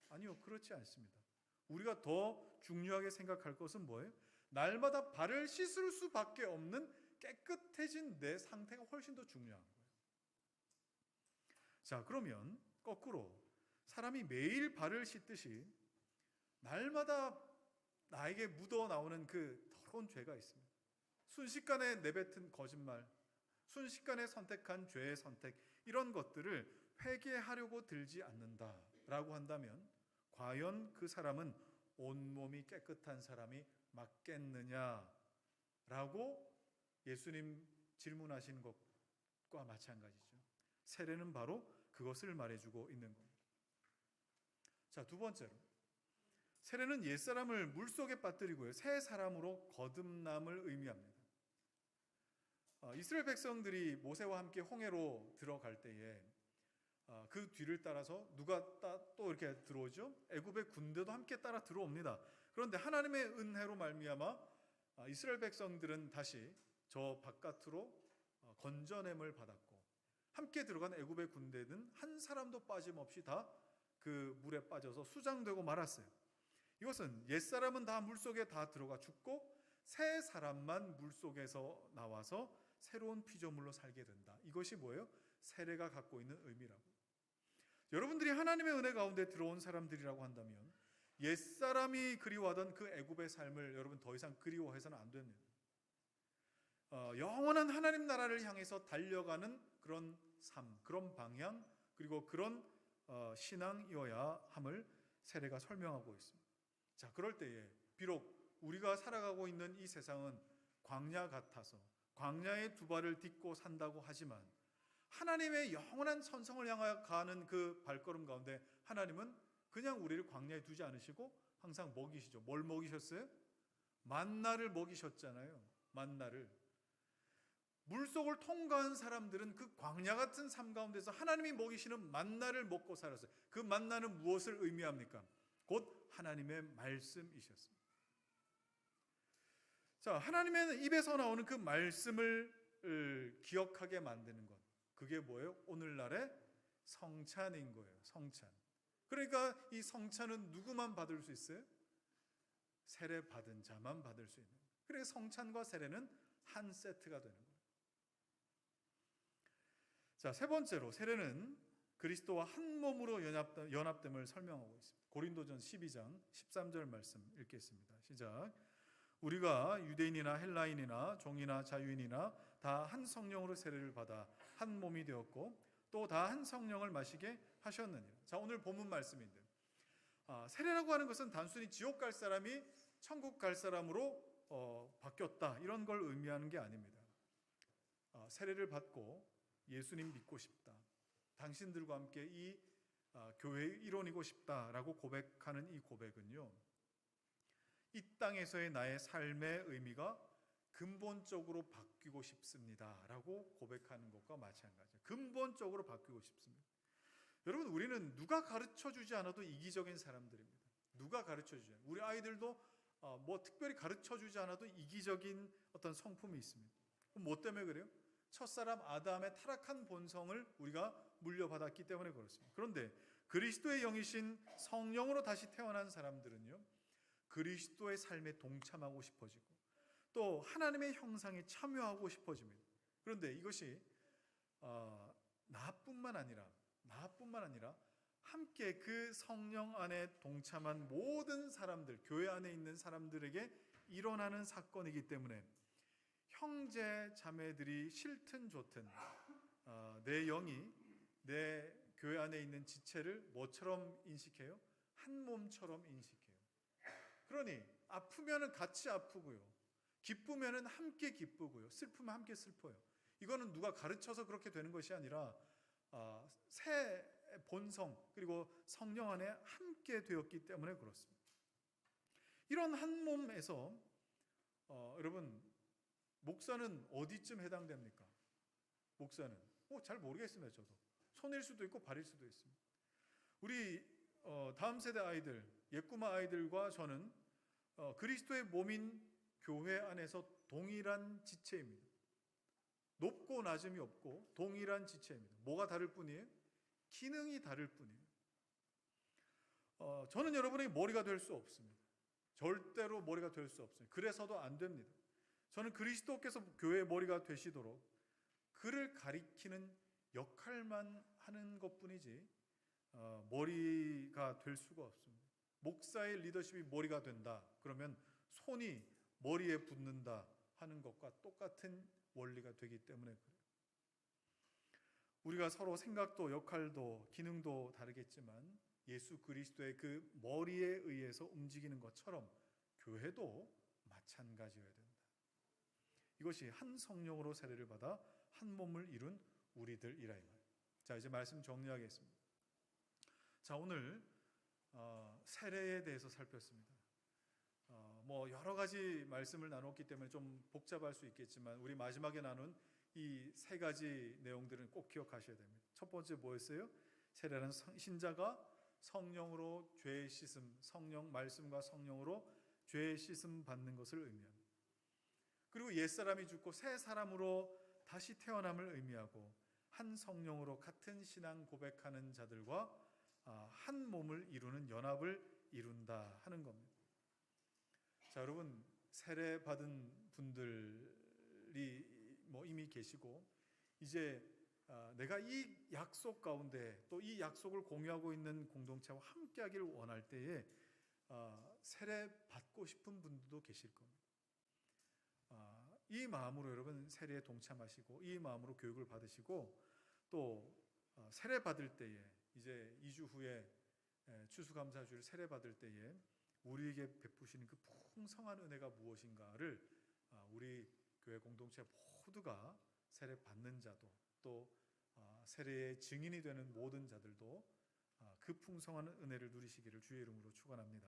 아니요, 그렇지 않습니다. 우리가 더 중요하게 생각할 것은 뭐예요? 날마다 발을 씻을 수밖에 없는 깨끗해진 내 상태가 훨씬 더 중요한 거예요. 자, 그러면 거꾸로 사람이 매일 발을 씻듯이 날마다 나에게 묻어 나오는 그 더러운 죄가 있습니다. 순식간에 내뱉은 거짓말, 순식간에 선택한 죄의 선택, 이런 것들을 회개하려고 들지 않는다라고 한다면 과연 그 사람은 온몸이 깨끗한 사람이 맞겠느냐라고 예수님 질문하신 것과 마찬가지죠. 세례는 바로 그것을 말해주고 있는 겁니다. 자, 두 번째로 세례는 옛사람을 물속에 빠뜨리고요, 새 사람으로 거듭남을 의미합니다. 이스라엘 백성들이 모세와 함께 홍해로 들어갈 때에 그 뒤를 따라서 누가 또 이렇게 들어오죠? 애굽의 군대도 함께 따라 들어옵니다. 그런데 하나님의 은혜로 말미암아 이스라엘 백성들은 다시 저 바깥으로 건져냄을 받았고, 함께 들어간 애굽의 군대는 한 사람도 빠짐없이 다 그 물에 빠져서 수장되고 말았어요. 이것은 옛사람은 다 물속에 다 들어가 죽고 새 사람만 물속에서 나와서 새로운 피조물로 살게 된다. 이것이 뭐예요? 세례가 갖고 있는 의미라고. 여러분들이 하나님의 은혜 가운데 들어온 사람들이라고 한다면 옛사람이 그리워하던 그 애굽의 삶을 여러분 더 이상 그리워해서는 안 됩니다. 영원한 하나님 나라를 향해서 달려가는 그런 삶, 그런 방향, 그리고 그런 신앙이어야 함을 세례가 설명하고 있습니다. 자, 그럴 때에 비록 우리가 살아가고 있는 이 세상은 광야 같아서 광야의 두 발을 딛고 산다고 하지만 하나님의 영원한 선성을 향하여 가는 그 발걸음 가운데 하나님은 그냥 우리를 광야에 두지 않으시고 항상 먹이시죠. 뭘 먹이셨어요? 만나를 먹이셨잖아요. 만나를. 물속을 통과한 사람들은 그 광야 같은 삶 가운데서 하나님이 먹이시는 만나를 먹고 살았어요. 그 만나는 무엇을 의미합니까? 곧 하나님의 말씀이셨습니다. 자, 하나님의 입에서 나오는 그 말씀을 기억하게 만드는 것, 그게 뭐예요? 오늘날의 성찬인 거예요. 성찬. 그러니까 이 성찬은 누구만 받을 수 있어요? 세례 받은 자만 받을 수 있는 거예요. 그래서 성찬과 세례는 한 세트가 되는 거예요. 자, 세 번째로 세례는 그리스도와 한 몸으로 연합됨을 설명하고 있습니다. 고린도전 12장 13절 말씀 읽겠습니다. 시작. 우리가 유대인이나 헬라인이나 종이나 자유인이나 다 한 성령으로 세례를 받아 한 몸이 되었고 또 다 한 성령을 마시게 하셨느니라. 자, 오늘 본문 말씀인데 세례라고 하는 것은 단순히 지옥 갈 사람이 천국 갈 사람으로 바뀌었다 이런 걸 의미하는 게 아닙니다. 세례를 받고 예수님 믿고 싶다, 당신들과 함께 이 교회의 일원이고 싶다라고 고백하는 이 고백은요, 이 땅에서의 나의 삶의 의미가 근본적으로 바뀌고 싶습니다라고 고백하는 것과 마찬가지예요. 근본적으로 바뀌고 싶습니다. 여러분, 우리는 누가 가르쳐주지 않아도 이기적인 사람들입니다. 누가 가르쳐주지 않아도. 우리 아이들도 뭐 특별히 가르쳐주지 않아도 이기적인 어떤 성품이 있습니다. 그럼 뭐 때문에 그래요? 첫사람 아담의 타락한 본성을 우리가 물려받았기 때문에 그렇습니다. 그런데 그리스도의 영이신 성령으로 다시 태어난 사람들은요, 그리스도의 삶에 동참하고 싶어지고 또 하나님의 형상에 참여하고 싶어집니다. 그런데 이것이 나뿐만 아니라 함께 그 성령 안에 동참한 모든 사람들, 교회 안에 있는 사람들에게 일어나는 사건이기 때문에 형제 자매들이 싫든 좋든 내 영이 내 교회 안에 있는 지체를 뭐처럼 인식해요? 한 몸처럼 인식해요. 그러니 아프면은 같이 아프고요, 기쁘면은 함께 기쁘고요, 슬프면 함께 슬퍼요. 이거는 누가 가르쳐서 그렇게 되는 것이 아니라 새 본성 그리고 성령 안에 함께 되었기 때문에 그렇습니다. 이런 한 몸에서 여러분, 목사는 어디쯤 해당됩니까? 목사는 잘 모르겠습니다. 저도 손일 수도 있고 발일 수도 있습니다. 우리 다음 세대 아이들, 예꾸마 아이들과 저는 그리스도의 몸인 교회 안에서 동일한 지체입니다. 높고 낮음이 없고 동일한 지체입니다. 뭐가 다를 뿐이에요? 기능이 다를 뿐이에요. 저는 여러분의 머리가 될 수 없습니다. 절대로 머리가 될 수 없어요. 그래서도 안 됩니다. 저는 그리스도께서 교회의 머리가 되시도록 그를 가리키는 역할만 하는 것뿐이지 머리가 될 수가 없습니다. 목사의 리더십이 머리가 된다 그러면 손이 머리에 붙는다 하는 것과 똑같은 원리가 되기 때문에 그래요. 우리가 서로 생각도 역할도 기능도 다르겠지만 예수 그리스도의 그 머리에 의해서 움직이는 것처럼 교회도 마찬가지여야 된다. 이것이 한 성령으로 세례를 받아 한 몸을 이룬 우리들이라 이 말. 자, 이제 말씀 정리하겠습니다. 자, 오늘 세례에 대해서 살폈습니다. 뭐 여러 가지 말씀을 나눴기 때문에 좀 복잡할 수 있겠지만 우리 마지막에 나눈 이 세 가지 내용들은 꼭 기억하셔야 됩니다. 첫 번째 뭐였어요? 세례는 신자가 성령으로 죄 씻음, 성령 말씀과 성령으로 죄 씻음 받는 것을 의미합니다. 그리고 옛사람이 죽고 새 사람으로 다시 태어남을 의미하고 한 성령으로 같은 신앙 고백하는 자들과 한 몸을 이루는 연합을 이룬다 하는 겁니다. 자, 여러분 세례 받은 분들이 뭐 이미 계시고 이제 내가 이 약속 가운데 또 이 약속을 공유하고 있는 공동체와 함께하기를 원할 때에 세례 받고 싶은 분들도 계실 겁니다. 이 마음으로 여러분 세례에 동참하시고 이 마음으로 교육을 받으시고 또 세례 받을 때에 이제 2주 후에 추수감사주를 세례 받을 때에 우리에게 베푸시는 그 풍성한 은혜가 무엇인가를 우리 교회 공동체 모두가 세례 받는 자도 또 세례의 증인이 되는 모든 자들도 그 풍성한 은혜를 누리시기를 주의 이름으로 축원합니다.